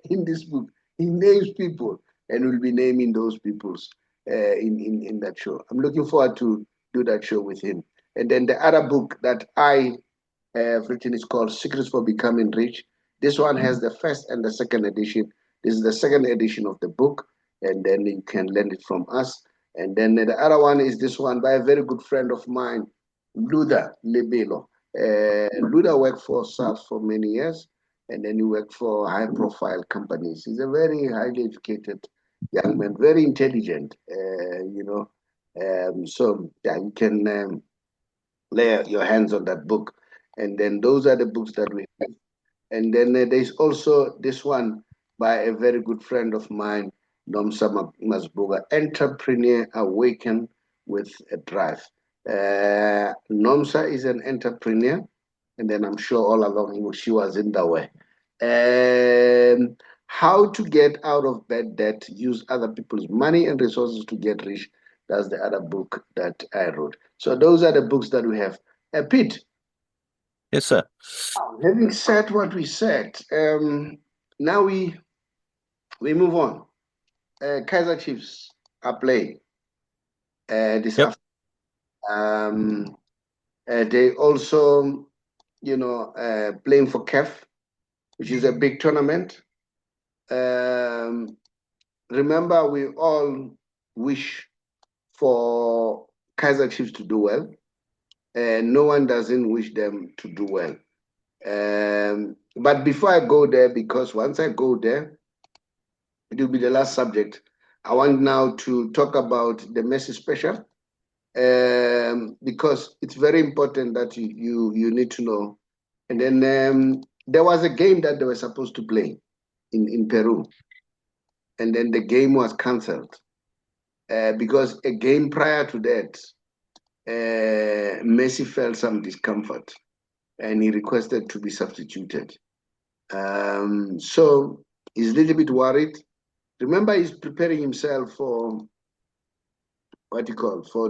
in this book. He names people, and we'll be naming those peoples in that show. I'm looking forward to do that show with him. And then the other book that I have written is called Secrets for Becoming Rich. This one has the first and the second edition. This is the second edition of the book, and then you can learn it from us. And then the other one is this one by a very good friend of mine, Luda Lebelo. Luda worked for SARS for many years, and then he worked for high-profile companies. He's a very highly educated young man, very intelligent, so yeah, you can lay your hands on that book. And then those are the books that we have. And then there's also this one by a very good friend of mine, Nomsa Masbuga, Entrepreneur Awaken with a Drive. Nomsa is an entrepreneur, and then I'm sure all along she was in the way. How to get out of bad debt, use other people's money and resources to get rich. That's the other book that I wrote. So those are the books that we have. Pete. Yes, sir. Having said what we said, now we move on. Kaizer Chiefs are playing this Yep. afternoon. They also, playing for CAF, which is a big tournament. Remember, we all wish for Kaizer Chiefs to do well. No one doesn't wish them to do well. But before I go there, because once I go there, it will be the last subject. I want now to talk about the Messi special, because it's very important that you need to know. And then there was a game that they were supposed to play in Peru, and then the game was cancelled because a game prior to that, Messi felt some discomfort, and he requested to be substituted. So he's a little bit worried. Remember, he's preparing himself for for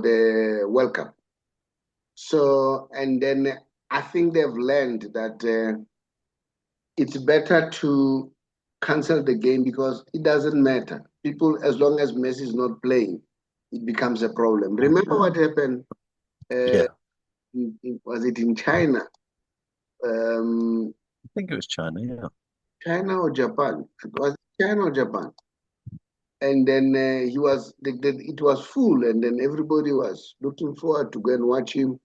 the World Cup. So, and then I think they've learned that it's better to cancel the game because it doesn't matter. People, as long as Messi is not playing, it becomes a problem. Remember what happened? Yeah. Was it in China? I think it was China, yeah. China or Japan? It was China or Japan? And then it was full, and then everybody was looking forward to go and watch him.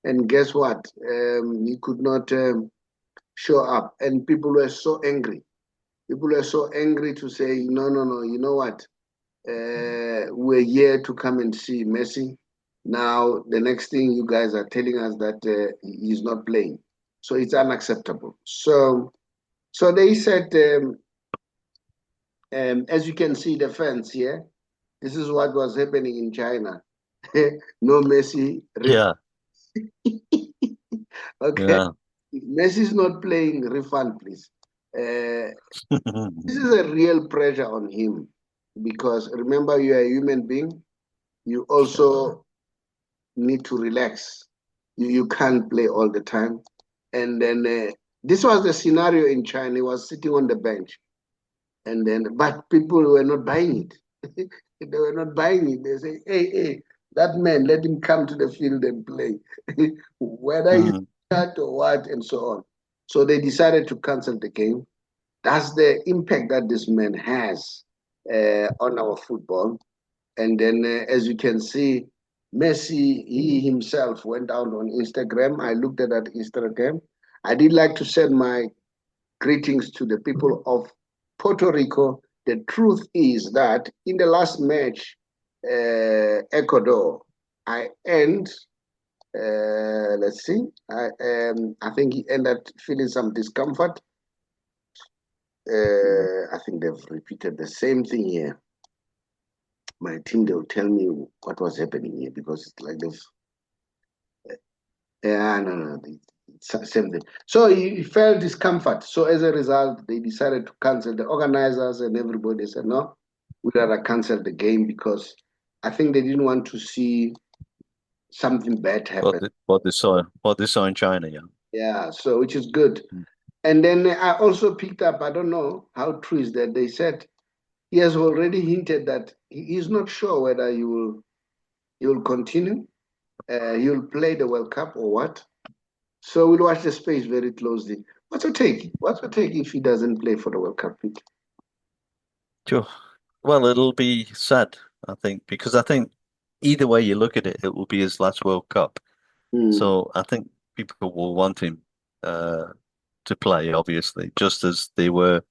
And guess what? He could not show up, and people were so angry. People were so angry to say, no, no, no. You know what? We're here to come and see Messi. Now the next thing you guys are telling us that he's not playing, so it's unacceptable. So they said. As you can see, the fence here, this is what was happening in China. No Messi. Yeah. Okay. Yeah. If Messi is not playing, refund, please. This is a real pressure on him because remember, you are a human being. You also need to relax. You can't play all the time. And then this was the scenario in China. He was sitting on the bench. And then, but people were not buying it. They were not buying it. They say, hey, that man, let him come to the field and play, whether he's hurt or what, and so on. So they decided to cancel the game. That's the impact that this man has on our football. And then, as you can see, Messi, he himself went out on Instagram. I looked at that Instagram. I did like to send my greetings to the people of Puerto Rico. The truth is that in the last match, Ecuador, I end. Let's see. I think he ended feeling some discomfort. I think they've repeated the same thing here. My team, they'll tell me what was happening here because it's like they've. Yeah, no, it's the same thing. So he felt discomfort. So as a result, they decided to cancel. The organizers and everybody said, no, we'd rather cancel the game because I think they didn't want to see something bad happen. What they saw in China, yeah. Yeah, so which is good. Mm. And then I also picked up, I don't know how true is that, they said he has already hinted that he's not sure whether he will continue, he will play the World Cup or what. So we'll watch the space very closely. What's your take? What's your take if he doesn't play for the World Cup, Pete? Sure. Well, it'll be sad, I think, because I think either way you look at it, it will be his last World Cup. Mm, So I think people will want him uh, to play, obviously, just as they were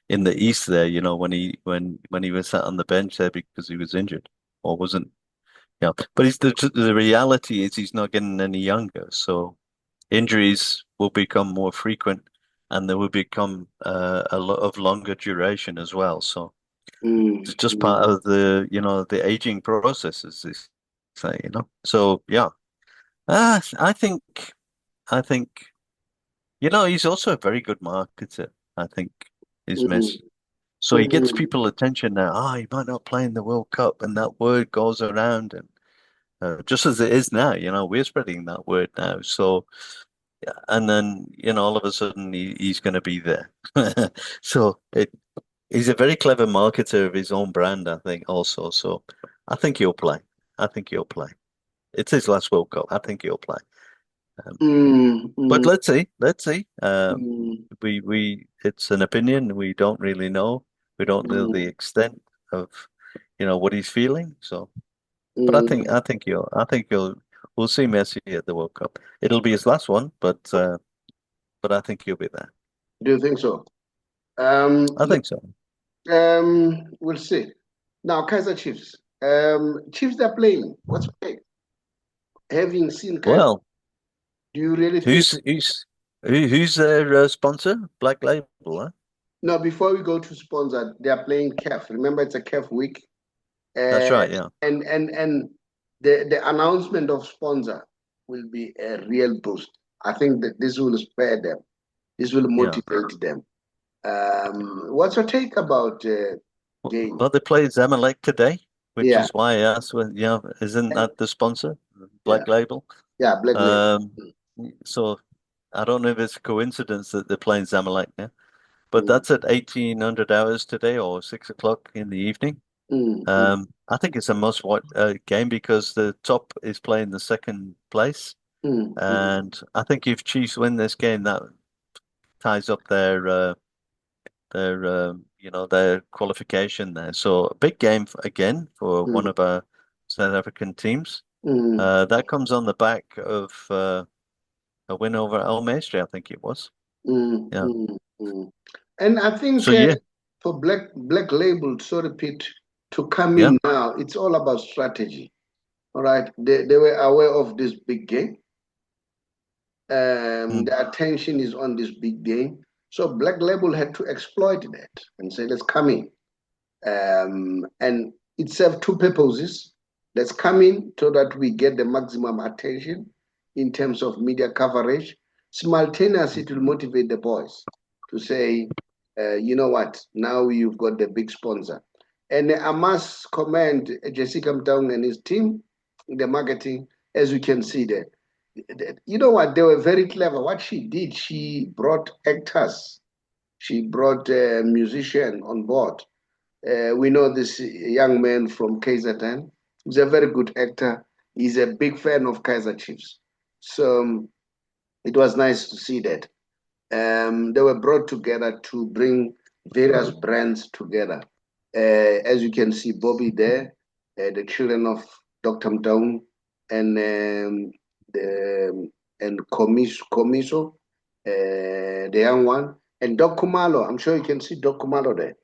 in the East there, when he was sat on the bench there because he was injured or wasn't, But the reality is he's not getting any younger, so injuries will become more frequent and they will become a lot of longer duration as well. So it's just mm, part of the aging process, as they say. So yeah, I think, he's also a very good marketer. I think is mm, Messi. So he gets mm, people attention now. Oh, he might not play in the World Cup, and that word goes around, and just as it is now, we're spreading that word now. So, yeah, and then all of a sudden he's going to be there. So he's a very clever marketer of his own brand, I think, also. So I think he'll play. I think he'll play. It's his last World Cup. I think he'll play. Um, mm, but mm, let's see. Let's see. mm, It's an opinion. We don't really know. We don't know the mm, extent of, what he's feeling. So, but I think mm. I think he'll I think he'll we'll see Messi at the World Cup. It'll be his last one, but I think he'll be there. Do you think so? I think so. We'll see. Now, Kaizer Chiefs. Chiefs they're playing. What's okay? Having seen Kaizer, Well, do you really think? who's their sponsor? Black Label, huh? No, before we go to sponsor, they are playing CAF. Remember, it's a CAF week. That's Uh, right. Yeah, and the announcement of sponsor will be a real boost. I think that this will spare them. This will yeah. motivate them. What's your take about game? Well, they play Zamalek today, which Yeah, is why I asked. Well, isn't that the sponsor, yeah, Black Label? yeah. Black label. Um, so I don't know if it's a coincidence that they're playing Zamalek now, but Mm, that's at 1800 hours today or 6 o'clock in the evening. mm, mm, I think it's a must-watch game because the top is playing the second place, mm, mm, and I think if Chiefs win this game, that ties up their qualification there. So a big game again for one mm, of our South African teams. mm, That comes on the back of a win over El Mestre, I think it was. mm, Yeah. mm, mm. And I think So yeah, for black label, so repeat, to come yeah. in now, it's all about strategy. All right, they were aware of this big game. Mm, The attention is on this big game. So Black Label had to exploit that and say, let's come in. And it served two purposes. Let's come in so that we get the maximum attention in terms of media coverage. Simultaneously, it will motivate the boys to say, you know what, now you've got the big sponsor. And I must commend Jessica Mtaung and his team, the marketing, as you can see there. You know what, they were very clever. What she did, she brought actors, she brought a musician on board. We know this young man from KZN. He's a very good actor. He's a big fan of Kaizer Chiefs. So it was nice to see that. They were brought together to bring various brands together. As you can see, Bobby there, the children of Dr. Mtaung, and the and Komiso, the young one, and Doc Kumalo. I'm sure you can see Doc Kumalo there.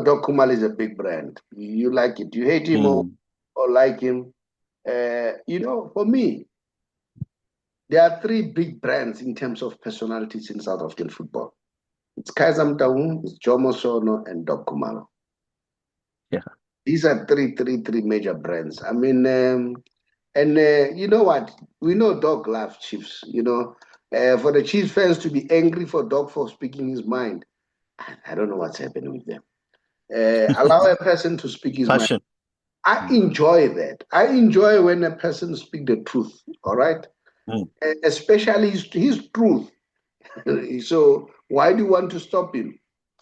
Doc Kumalo is a big brand. You like it, you hate him mm, or like him. For me, there are three big brands in terms of personalities in South African football. It's Kaizer Mtaung, it's Jomo Sono, and Doc Kumalo. yeah. These are three major brands. I mean, And you know what? We know Dog loves Chiefs. For the Chiefs fans to be angry for Dog for speaking his mind, I don't know what's happening with them. Allow a person to speak his mind. Passion. I enjoy that. I enjoy when a person speaks the truth. All right, especially his truth. So why do you want to stop him?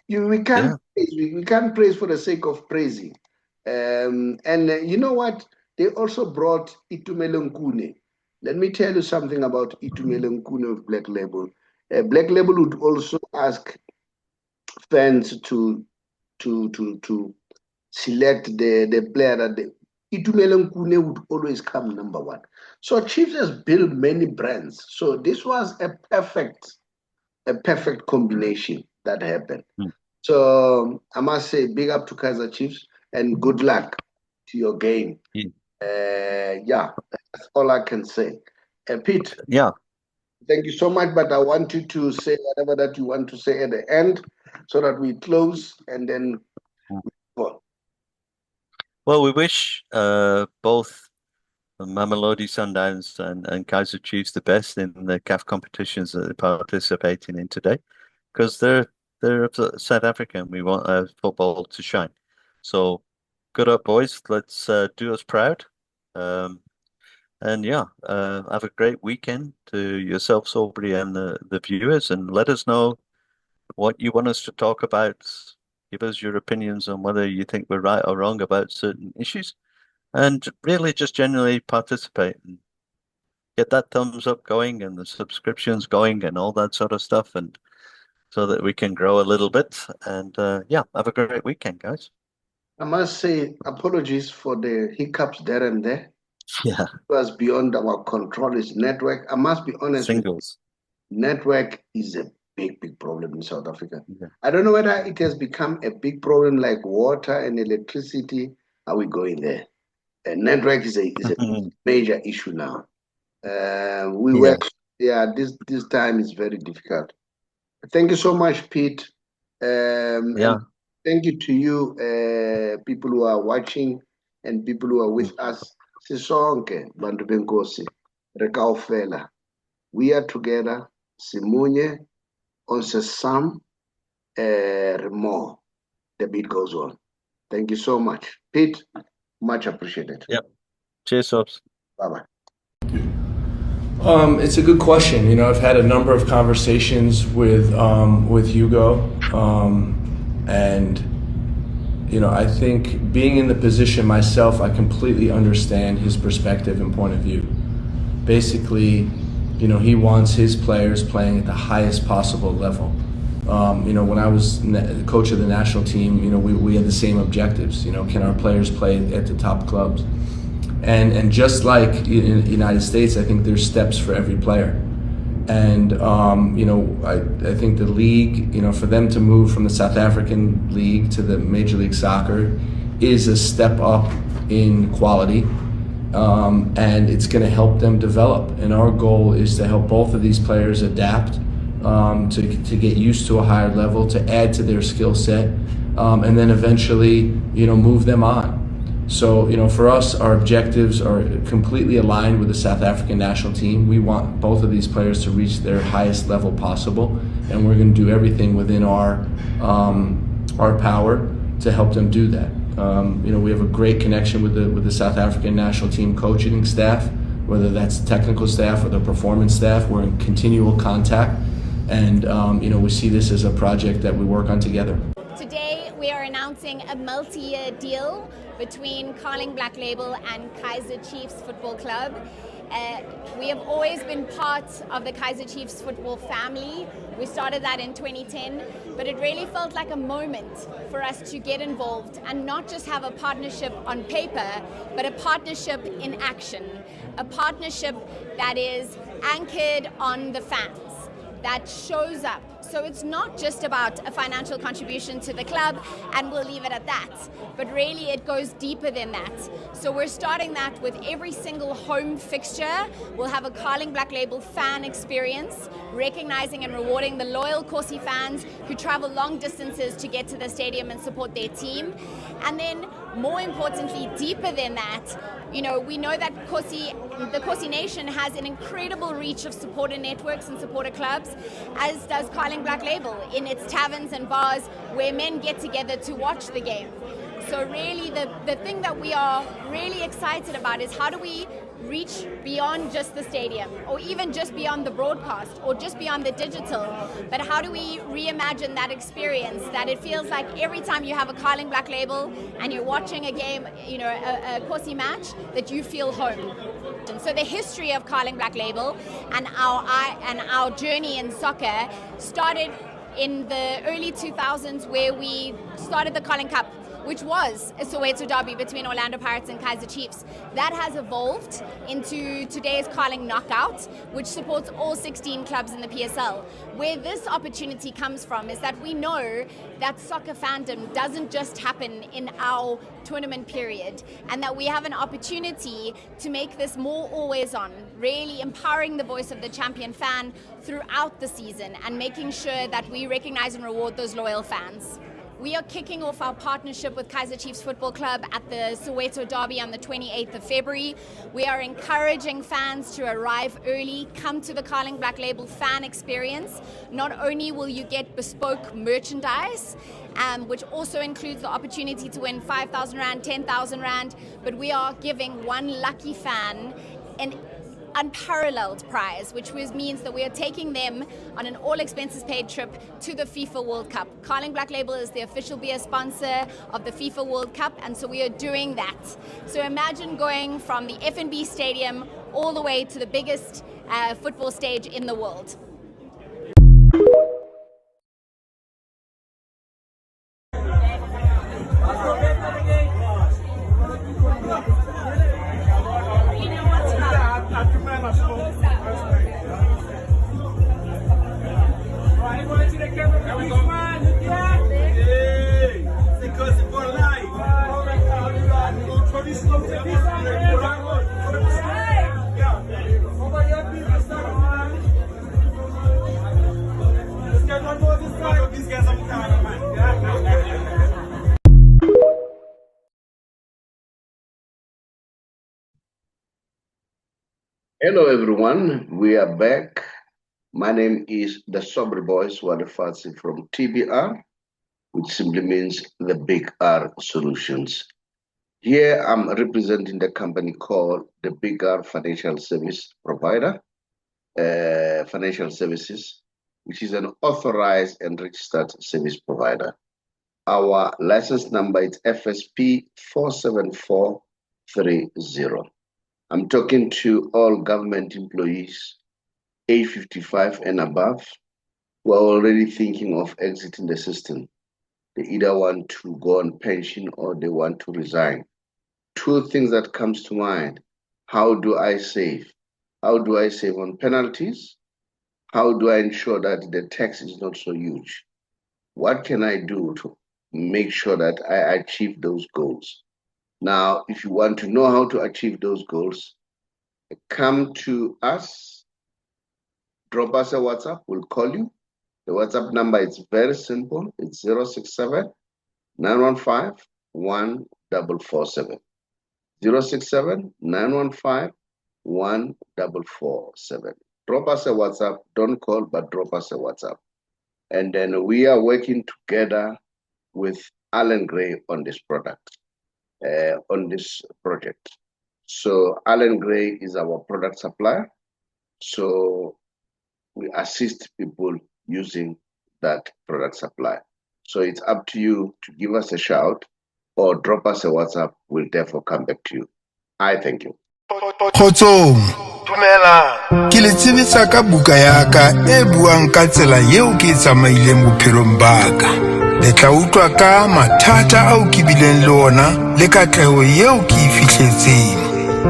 We can't we can't praise for the sake of praising. And you know what? They also brought Itumeleng Khune. Let me tell you something about Itumeleng Khune of Black Label. Black Label would also ask fans to select the player that Itumeleng Khune would always come number one. So Chiefs has built many brands. So this was a perfect combination that happened. So I must say, big up to Kaizer Chiefs and good luck to your game. Yeah, that's all I can say. Pete. Yeah. Thank you so much, but I want you to say whatever that you want to say at the end so that we close and then we go on. Well, we wish both Mamelodi Sundowns and Kaizer Chiefs the best in the CAF competitions that they're participating in today, because they're South Africa and we want football to shine. So good up, boys. Let's do us proud. And yeah, have a great weekend to yourself, Saubrey, and the viewers, and let us know what you want us to talk about. Give us your opinions on whether you think we're right or wrong about certain issues, and really just generally participate and get that thumbs up going and the subscriptions going and all that sort of stuff, and so that we can grow a little bit. And yeah, have a great weekend, guys. I must say apologies for the hiccups there and there. Yeah. It was beyond our control. It's network. I must be honest. Singles. Network is a big problem in South Africa. Yeah. I don't know whether it has become a big problem like water and electricity. Are we going there? Network is a major issue now. We work. Yeah, this time is very difficult. Thank you so much, Pete. And thank you to you, people who are watching and people who are with us. Sisonke bantu benkosi rekaofela. We are together. Simunye on Sesam more. The beat goes on. Thank you so much, Pete. Much appreciated. Yep. Cheers, Sobs. Bye-bye. It's a good question. You know, I've had a number of conversations with Hugo, and you know, I think being in the position myself, I completely understand his perspective and point of view. Basically, you know, he wants his players playing at the highest possible level. You know, when I was coach of the national team, you know, we had the same objectives. You know, can our players play at the top clubs? And just like in the United States, I think there's steps for every player. And, you know, I think the league, you know, for them to move from the South African league to the Major League Soccer is a step up in quality. And it's going to help them develop. And our goal is to help both of these players adapt, to get used to a higher level, to add to their skill set, and then eventually, you know, move them on. So, you know, for us, our objectives are completely aligned with the South African national team. We want both of these players to reach their highest level possible, and we're going to do everything within our power to help them do that. You know, we have a great connection with the South African national team coaching staff, whether that's technical staff or the performance staff. We're in continual contact, and you know, we see this as a project that we work on together. Today, we are announcing a multi-year deal between Carling Black Label and Kaizer Chiefs Football Club. We have always been part of the Kaizer Chiefs football family. We started that in 2010, but it really felt like a moment for us to get involved and not just have a partnership on paper, but a partnership in action. A partnership that is anchored on the fans, that shows up. So it's not just about a financial contribution to the club, and we'll leave it at that, but really it goes deeper than that. So we're starting that with every single home fixture. We'll have a Carling Black Label fan experience, recognizing and rewarding the loyal Corsi fans who travel long distances to get to the stadium and support their team. And then more importantly, deeper than that, you know, we know that the Kosi Nation has an incredible reach of supporter networks and supporter clubs, as does Carling Black Label in its taverns and bars where men get together to watch the game. So really the thing that we are really excited about is how do we reach beyond just the stadium, or even just beyond the broadcast, or just beyond the digital, but how do we reimagine that experience, that it feels like every time you have a Carling Black Label and you're watching a game, you know, a Kosi match, that you feel home. And so the history of Carling Black Label and our journey in soccer started in the early 2000s, where we started the Carling Cup, which was a Soweto derby between Orlando Pirates and Kaizer Chiefs. That has evolved into today's Carling Knockout, which supports all 16 clubs in the PSL. Where this opportunity comes from is that we know that soccer fandom doesn't just happen in our tournament period, and that we have an opportunity to make this more always on, really empowering the voice of the champion fan throughout the season and making sure that we recognize and reward those loyal fans. We are kicking off our partnership with Kaizer Chiefs Football Club at the Soweto Derby on the 28th of February. We are encouraging fans to arrive early, come to the Carling Black Label fan experience. Not only will you get bespoke merchandise, which also includes the opportunity to win 5,000 Rand, 10,000 Rand, but we are giving one lucky fan an unparalleled prize, which means that we are taking them on an all-expenses-paid trip to the FIFA World Cup. Carling Black Label is the official beer sponsor of the FIFA World Cup, and so we are doing that. So imagine going from the FNB Stadium all the way to the biggest football stage in the world. Hello everyone, we are back. My name is the Saubrey Boyz Walefatshe from TBR, which simply means the Big R Solutions. Here I'm representing the company called the Big R Financial Service Provider, Financial Services, which is an authorized and registered service provider. Our license number is FSP 47430. I'm talking to all government employees, age 55 and above, who are already thinking of exiting the system. They either want to go on pension or they want to resign. Two things that comes to mind: how do I save? How do I save on penalties? How do I ensure that the tax is not so huge? What can I do to make sure that I achieve those goals? Now, if you want to know how to achieve those goals, come to us, drop us a WhatsApp, we'll call you. The WhatsApp number is very simple. It's 067 915 1447. 067 915 1447. Drop us a WhatsApp. Don't call, but drop us a WhatsApp. And then we are working together with Allan Gray on this product. On this project. So Allan Gray is our product supplier. So we assist people using that product supply. So it's up to you to give us a shout or drop us a WhatsApp. We'll therefore come back to you. I thank you. Kgotsong, dumelang. Ke le tsebisa ka buka ya ka e buang ka tsela yeo ke tsamaileng bophelong ba ka. Le tla utlwa ka mathata ao ke bileng le ona le katleho yeo ke e fihletseng.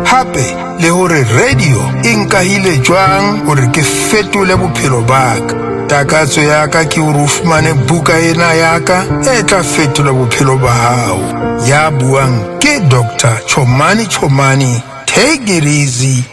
Hape le hore radio e nkahile jwang hore ke fetole bophelo ba ka. Takatso ya ka ke hore o fumane buka ena ya ka e tla fetola bophelo ba hao. Ya buang ke Dr. Chomani. Take it easy.